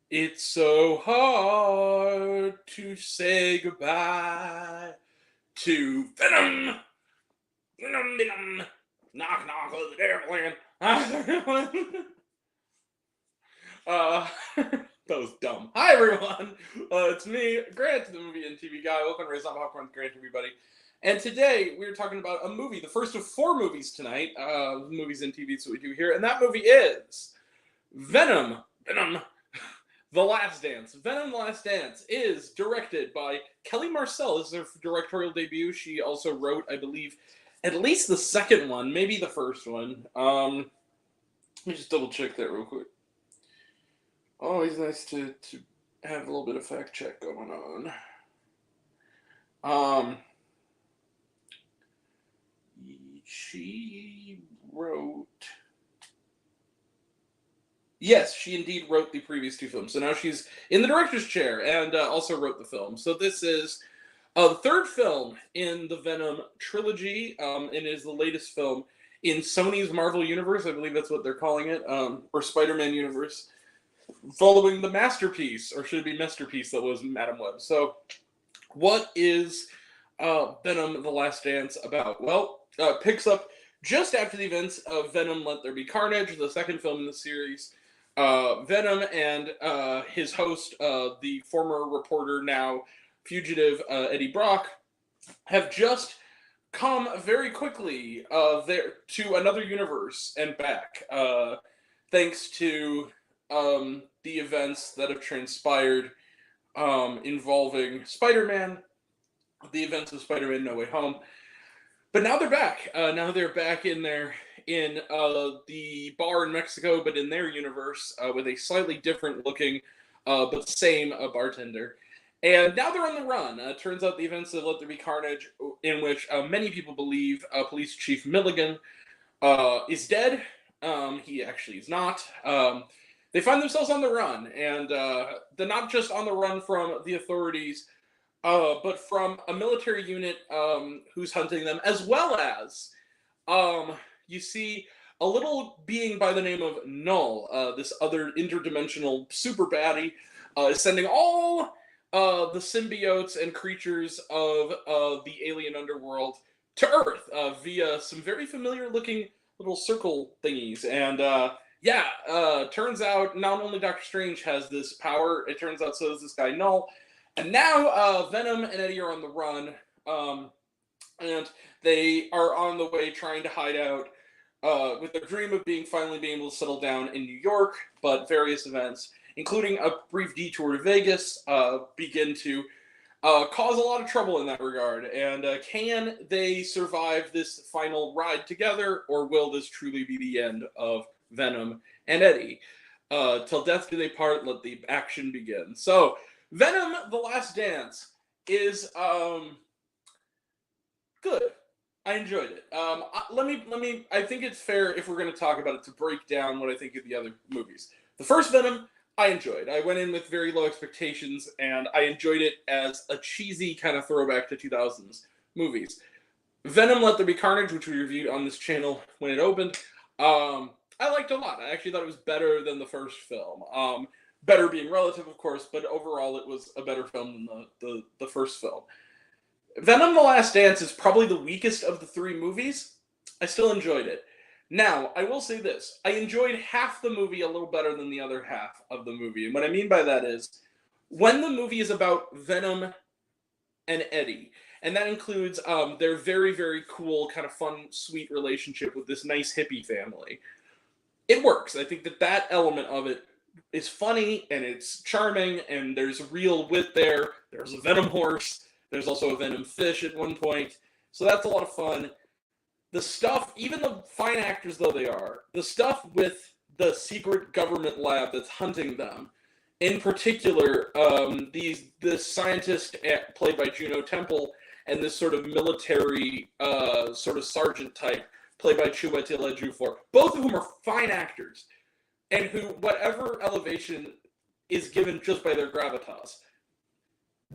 It's so hard to say goodbye to Venom. Venom, Venom. Knock, knock on the devil in. Hi, everyone. Uh, that was dumb. Hi, everyone. It's me, Grant, the movie and TV guy. Welcome to Raise on Popcorn with Grant, everybody. And today we're talking about a movie, the first of 4 movies tonight, movies and TVs that we do here, and that movie is Venom. Venom. The Last Dance. Venom The Last Dance is directed by Kelly Marcel. This is her directorial debut. She also wrote, I believe, at least the second one, maybe the first one. Let me just double check that real quick. Always nice to have a little bit of fact check going on. She wrote... Yes, she indeed wrote the previous 2 films. So now she's in the director's chair and also wrote the film. So this is the 3rd film in the Venom trilogy, and is the latest film in Sony's Marvel Universe. I believe that's what they're calling it, or Spider-Man Universe, following the masterpiece, or should it be masterpiece, that was Madam Web. So what is Venom The Last Dance about? Well, it picks up just after the events of Venom Let There Be Carnage, the 2nd film in the series. Venom and his host, the former reporter, now fugitive Eddie Brock, have just come very quickly there to another universe and back, thanks to the events that have transpired involving Spider-Man, the events of Spider-Man No Way Home. But now they're back. Now they're back in the bar in Mexico, but in their universe, with a slightly different looking, but same bartender. And now they're on the run. Turns out the events of Let There Be Carnage, in which many people believe Police Chief Milligan is dead. He actually is not. They find themselves on the run, and they're not just on the run from the authorities, but from a military unit who's hunting them, as well as you see a little being by the name of Null, this other interdimensional super baddie, is sending all the symbiotes and creatures of the alien underworld to Earth via some very familiar looking little circle thingies. And turns out not only Doctor Strange has this power, it turns out so does this guy Null. And now Venom and Eddie are on the run, and they are on the way trying to hide out with their dream of finally being able to settle down in New York, but various events, including a brief detour to Vegas, begin to cause a lot of trouble in that regard. And can they survive this final ride together, or will this truly be the end of Venom and Eddie? Till death do they part, let the action begin. So, Venom The Last Dance is good. I enjoyed it. I think it's fair, if we're going to talk about it, to break down what I think of the other movies. The first Venom, I enjoyed. I went in with very low expectations, and I enjoyed it as a cheesy kind of throwback to 2000s movies. Venom Let There Be Carnage, which we reviewed on this channel when it opened, I liked a lot. I actually thought it was better than the first film. Better being relative, of course, but overall it was a better film than the first film. Venom The Last Dance is probably the weakest of the 3 movies. I still enjoyed it. Now, I will say this. I enjoyed half the movie a little better than the other half of the movie. And what I mean by that is, when the movie is about Venom and Eddie, and that includes their very, very cool, kind of fun, sweet relationship with this nice hippie family, it works. I think that element of it is funny, and it's charming, and there's real wit there. There's a Venom horse. There's also a Venom fish at one point. So that's a lot of fun. The stuff, even the fine actors though they are, the stuff with the secret government lab that's hunting them, in particular, this scientist played by Juno Temple, and this sort of military sort of sergeant type played by Chiwetel Ejiofor, both of whom are fine actors, and who, whatever elevation is given just by their gravitas,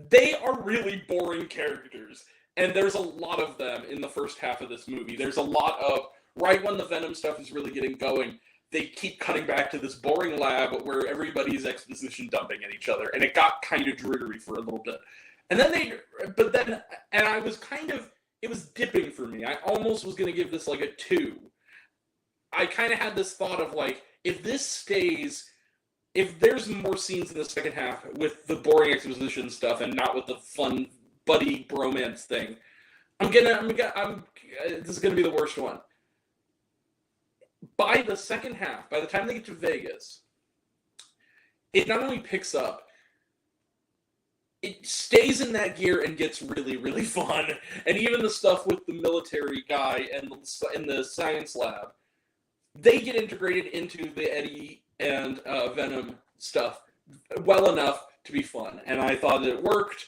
they are really boring characters, and there's a lot of them in the first half of this movie. There's a lot of, right when the Venom stuff is really getting going, they keep cutting back to this boring lab where everybody's exposition dumping at each other, and it got kind of dreary for a little bit. And then and I was it was dipping for me. I almost was going to give this like a 2. I kind of had this thought of like, if this stays, if there's more scenes in the second half with the boring exposition stuff and not with the fun buddy bromance thing, this is gonna be the worst one. By the second half, by the time they get to Vegas, it not only picks up, it stays in that gear and gets really, really fun. And even the stuff with the military guy and in the science lab, they get integrated into the Eddie and Venom stuff well enough to be fun. And I thought it worked,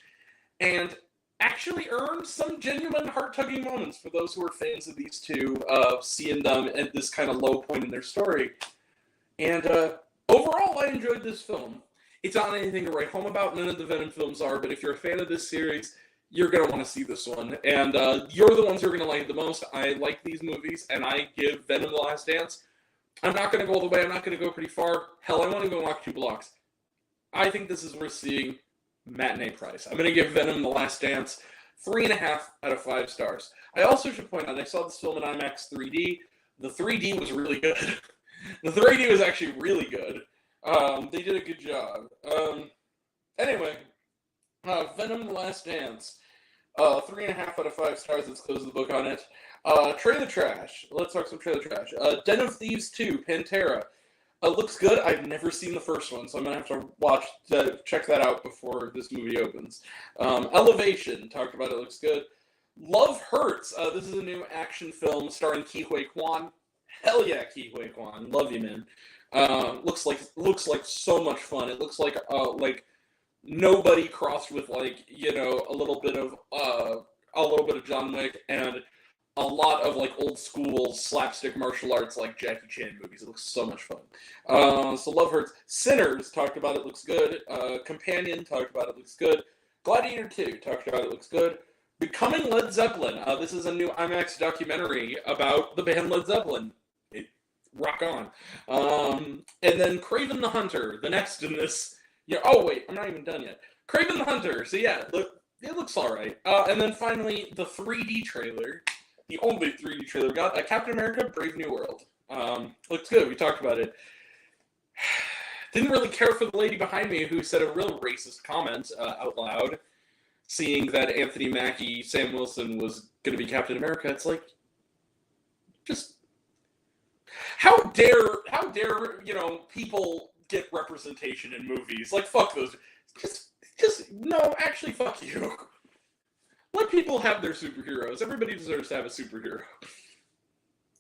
and actually earned some genuine heart-tugging moments for those who are fans of these two, seeing them at this kind of low point in their story. And overall, I enjoyed this film. It's not anything to write home about. None of the Venom films are, but if you're a fan of this series, you're going to want to see this one. And you're the ones who are going to like it the most. I like these movies, and I give Venom The Last Dance. I'm not going to go all the way. I'm not going to go pretty far. Hell, I won't even walk 2 blocks. I think this is worth seeing matinee price. I'm going to give Venom The Last Dance 3.5 out of 5 stars. I also should point out, I saw this film in IMAX 3D. The 3D was really good. The 3D was actually really good. They did a good job. Anyway, Venom The Last Dance. 3.5 out of 5 stars. Let's close the book on it. Trailer trash. Let's talk some trailer trash. Den of Thieves 2, Pantera. Looks good. I've never seen the first one, so I'm going to have to check that out before this movie opens. Elevation. Talked about it. Looks good. Love Hurts. This is a new action film starring Ke Huy Quan. Hell yeah, Ke Huy Quan. Love you, man. Looks like so much fun. It looks like nobody crossed with a little bit of John Wick and a lot of old school slapstick martial arts like Jackie Chan movies. It looks so much fun. So Love Hurts. Sinners, talked about it, looks good. Companion, talked about it, looks good. Gladiator 2, talked about it, looks good. Becoming Led Zeppelin. This is a new IMAX documentary about the band Led Zeppelin. Rock on. And then Kraven the Hunter, the next in this. Oh wait, I'm not even done yet. Kraven the Hunter. So yeah, it looks all right. And then finally, the 3D trailer. The only 3D trailer we got, Captain America, Brave New World. Looks good. We talked about it. Didn't really care for the lady behind me who said a real racist comment out loud, seeing that Anthony Mackie, Sam Wilson was going to be Captain America. It's like, just how dare people get representation in movies? Like, fuck those. Just no. Actually, fuck you. Let people have their superheroes. Everybody deserves to have a superhero.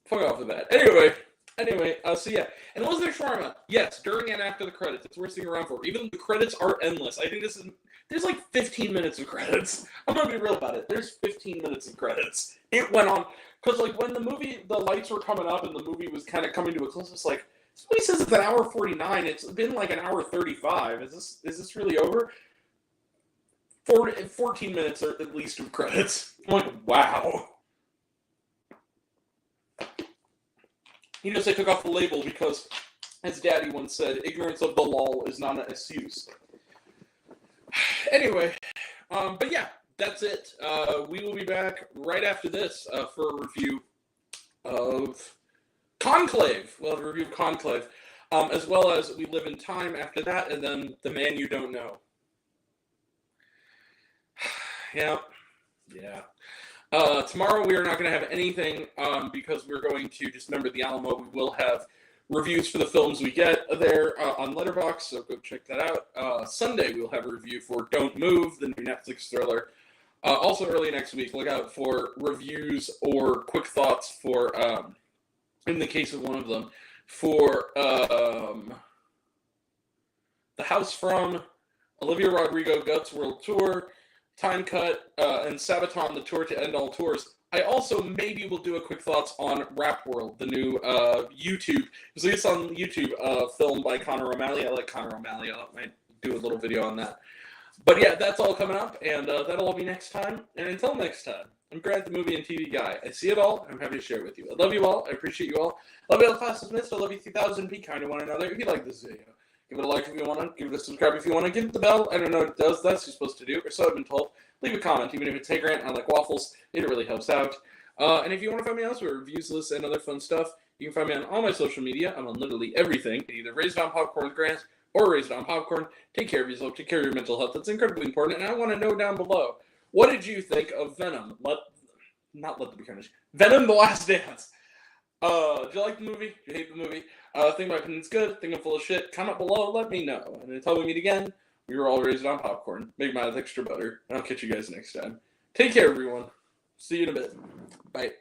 Fuck off with that. Anyway, so yeah. And was there shawarma? Yes, during and after the credits. It's worth sticking around for. Even the credits are endless. I think there's like 15 minutes of credits. I'm gonna be real about it. There's 15 minutes of credits. It went on, because when the lights were coming up and the movie was kind of coming to a close, it's like, this movie says it's an hour 49. It's been like an hour 35. Is this really over? 14 minutes at least of credits. I'm like, wow. They took off the label because, as Daddy once said, ignorance of the law is not an excuse. Anyway, but yeah, that's it. We will be back right after this for a review of Conclave. We'll have a review of Conclave, as well as We Live in Time after that, and then The Man You Don't Know. Yeah. Tomorrow we are not going to have anything because we're going to just remember the Alamo. We will have reviews for the films we get there on Letterboxd, so go check that out. Sunday we'll have a review for Don't Move, the new Netflix thriller. Also early next week, look out for reviews or quick thoughts for, in the case of one of them, for The House From, Olivia Rodrigo Guts World Tour, Time Cut, and Sabaton, the tour to end all tours. I also maybe will do a quick thoughts on Rap World, the new YouTube. So it's on YouTube, film by Conor O'Malley. I like Conor O'Malley. I might do a little video on that. But yeah, that's all coming up, and that'll all be next time. And until next time, I'm Grant, the movie and TV guy. I see it all. I'm happy to share it with you. I love you all. I appreciate you all. Love you all, class dismissed. I love you 3000. Be kind to one another. If you like this video, give it a like if you want to. Give it a subscribe if you want to. Give it the bell. I don't know what it does. That's what you're supposed to do, or so I've been told. Leave a comment, even if it's, hey Grant, I like waffles. It really helps out. And if you want to find me elsewhere, reviews lists and other fun stuff, you can find me on all my social media. I'm on literally everything. Either Raised on Popcorn with Grant or Raised on Popcorn. Take care of yourself. Take care of your mental health. That's incredibly important. And I want to know down below, what did you think of Venom? Not Let There Be Carnage. Venom: The Last Dance. Did you like the movie? Did you hate the movie? Think my opinion's good. Think I'm full of shit. Comment below. Let me know. And until we meet again, we were all raised on popcorn. Make mine with extra butter. And I'll catch you guys next time. Take care, everyone. See you in a bit. Bye.